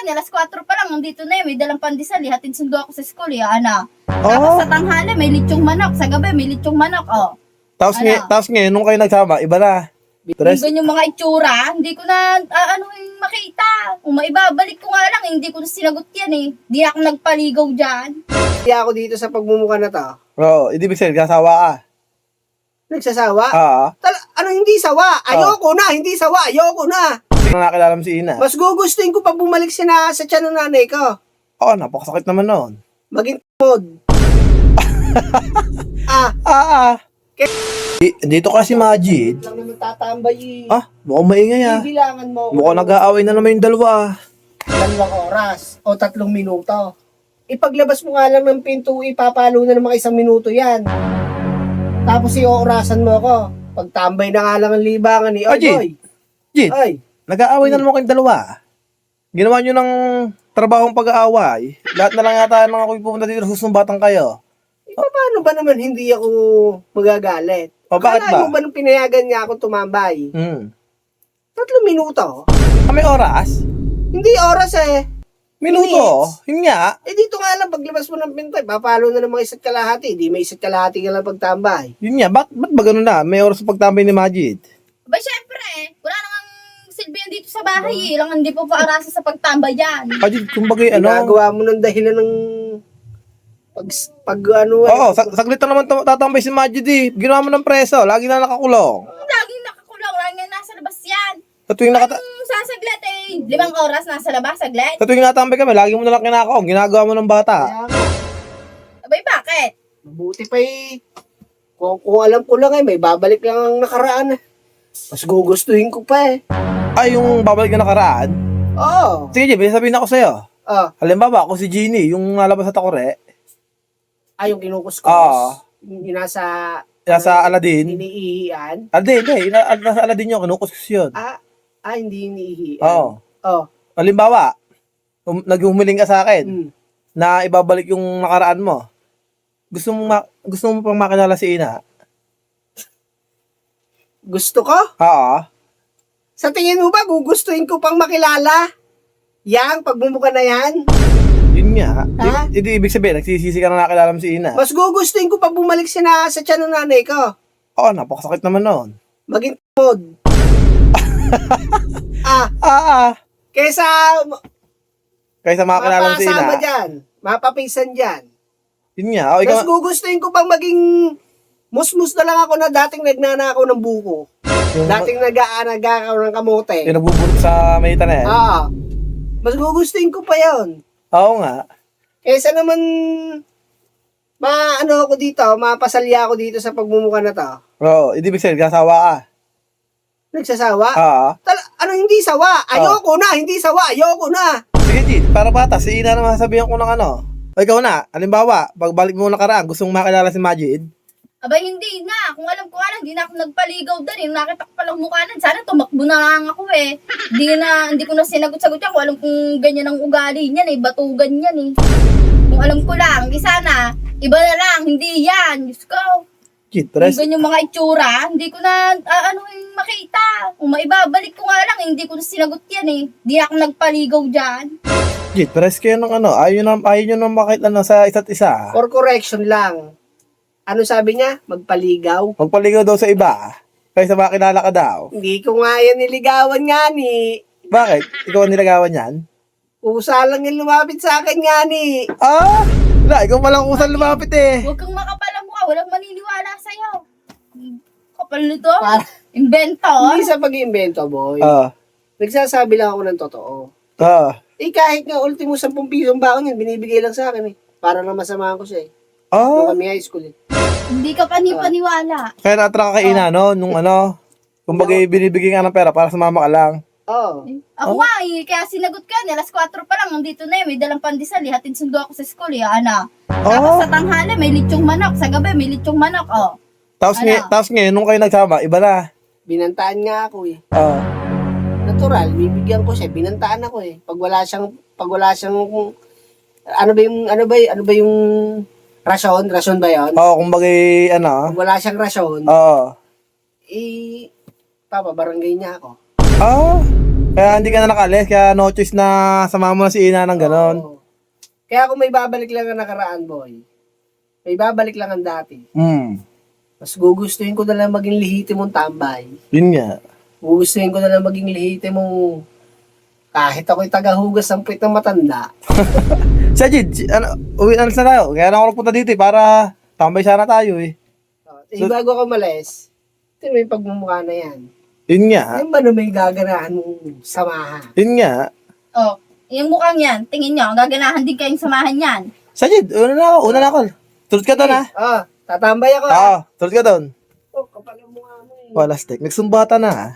yan, alas 4 pa lang, nandito na yun, may dalang pandesal, hatid sundo ako sa school, Tapos sa tanghali, may litsong manok, sa gabi, may litsong manok, Tapos ngayon, nung kayo nagsama, iba na. Tres, Yung mga itsura, hindi ko na, makita. Kung maibabalik ko nga lang, hindi ko na sinagot yan Di ako nagpaligaw dyan. Hindi ako dito sa pagmumukha na to. Oo, hindi ibig sabihin, kasawa ka. Nagsasawa? Hindi sawa? Ayoko na, hindi sawa, ayoko na. Hindi na nakilala mo si Ina. Mas gugustuhin ko pag bumalik siya sa tiyan ng nanay ko. Oo, napakasakit naman noon. Maging mod. Dito kasi Majid. Lang naman tatambay. Mukhang maingay Bibilangan mo. Mukhang nag-aaway na naman yung dalawa 2 oras o 3 minuto. Ipaglabas mo nga lang ng pinto, ipapalo na ng mga 1 minuto yan. Tapos ioorasan mo ako. Pagtambay na nga lang ang libangan ni Oy. Jid, Ay, nag-aaway na naman kayong dalawa. Ginawa nyo ng trabahong pag-aaway. Lahat na lang yata ng ako pupunta dito, susumbatan kayo. paano ba naman hindi ako magagalit? Bakit Akala ba? mo ba nung pinayagan niya ako tumambay? 3 minuto? May oras? Hindi oras Minuto? Yun nga. Dito nga lang, paglabas mo ng pinto, papalo na ng mga 1.5. Di may 1.5 ka lang pagtambay. Yun nga. Ba't ba ganun na? May oras sa pagtambay ni Majid. Ba, syempre, wala namang silbihan dito sa bahay Lang hindi po paarasa sa pagtambay yan. Majid, kumbaga Ginagawa mo ng dahilan ng saglit na naman tatambay si Majid Ginawa mo ng preso. Lagi na nakakulong. Laging nakakulong, laging nasa labas yan. Sa tuwing Sasaglit 5 oras nasa labas, saglit. Sa tuwing natambay kami, lagi mo na lang kinakaong. Ginagawa mo ng bata. Abay, bakit? Mabuti pa kung alam ko lang may babalik lang ang nakaraan. Mas gugustuhin ko pa Ay, yung babalik na nakaraan? Oo. Sige, Jib, sabihin ako sa'yo. Halimbawa, ako si Jeannie, yung nalabas sa Takore. Yung kinukuskus. Yung nasa Aladdin. iniihian. Hindi. Nasa Aladdin yun, kinukuskus yun. Hindi iniihian. Oo. Halimbawa, naghumiling ka sa akin na ibabalik yung nakaraan mo. Gusto mo pang makilala si Ina? Gusto ko? Oo. Sa tingin mo ba, gugustuhin ko pang makilala? Yang, pagmumuka na yan? Yun nga. Hindi ibig sabihin, nagsisisi ka na nakilala mo si Ina. Mas gugustuhin ko pag bumalik siya sa tiyan ng nanay ko. Oo, napakasakit naman noon. Maging mod. Kaysa makakilala mo si Ina. Mapasama dyan. Mapapisan dyan. Yun nga. Mas gugustuhin ko pang maging musmus na lang ako na dating nagnanakaw ng buko. Dating nag-aagaw ng kamote. Yung nagbubulot sa Mayta na yan. Mas gugustuhin ko pa yon. Oo nga. Kesa naman ako dito, mapasalya ako dito sa pagmumukha na to. Oo, hindi ibig sabihin, kasawa ka. Nagsasawa? Oo. Hindi sawa? Ayoko na, hindi sawa, ayoko na. Sige, Jit, para bata, si Ina naman sasabihan ko ng O ikaw na, halimbawa, pagbalik mo nakaraan, gusto mong makilala si Majid? Abay, hindi na. Kung alam ko nga lang, hindi na ako nagpaligaw doon Nakita ko palang mukha nun. Sana tumakbo na lang ako Hindi ko na sinagot-sagot yan. Kung alam kung ganyan ang ugali niyan batugan yan Kung alam ko lang, sana, iba na lang, hindi yan. Diyos ko. Jit, Kung ganyan mga itsura, hindi ko na, makita. Kung maibabalik ko nga lang, hindi ko na sinagot yan Hindi ako nagpaligaw dyan. Jit, pares kayo ng ayaw nyo nang makita sa isa't isa. For correction lang. Ano sabi niya? Magpaligaw? Magpaligaw daw sa iba. Kaysa makilala ka daw. Hindi ko nga yan niligawan nga ni. Bakit? Ikaw ang nilagawan yan? Usa lang yung lumapit sa akin nga ni. Wala, ikaw palang usal lumapit Huwag kang makapala mukha, walang maniniwala sa'yo. Kapal nito? Invento? Hindi sa pag-iimbento, boy. Nagsasabi lang ako ng totoo. Kahit nga ultimo 10 pisong baon yan, binibigay lang sa akin Para lang masamahan ko siya Nung kami high school Hindi ka panipaniwala. Kaya na-attract ka kay Ina, Nung kumbaga binibigyan ka ng pera para sumama ka lang. Ako nga kaya sinagot ka alas 4 pa lang, nandito na may dalang pandesal, hatid sundo ako sa school Tapos sa tanghali, may litsong manok, sa gabi, may litsong manok, Tapos ngayon, nung kayo nagsama, iba na. Binantaan nga ako Natural, bibigyan ko siya, binantaan ako Pag wala siyang ano ba yung rason ba yun? Kumbaga Pag wala siyang rason, papabarangay niya ako. Kaya hindi ka na nakalis, kaya no choice na sama mo na si Ina ng ganon. Oo. Kaya kung may babalik lang ang nakaraan, boy, may babalik lang ang dati. Mas gugustuhin ko na lang maging lehitimong tambay. Yun nga. Gugustuhin ko na lang maging lehitimong kahit ako'y tagahugas ng puwit ng matanda. Sa Jid, uwi na tayo. Kaya na ako punta dito para tambay sana tayo eh. Bago ako malis, ito may pagmumukha na yan. Yun nga. Yan ba na may gaganahan mong samahan? Yun nga. Oh, yung mukhang yan, tingin nyo, gaganahan din kayong samahan yan. Sa Jid, una na ako. Tulad ka doon ha. Tatambay ako. Oo, tulad ka doon. Oh, kapal ang mukha mo eh. Walastik, nagsumbata na ha.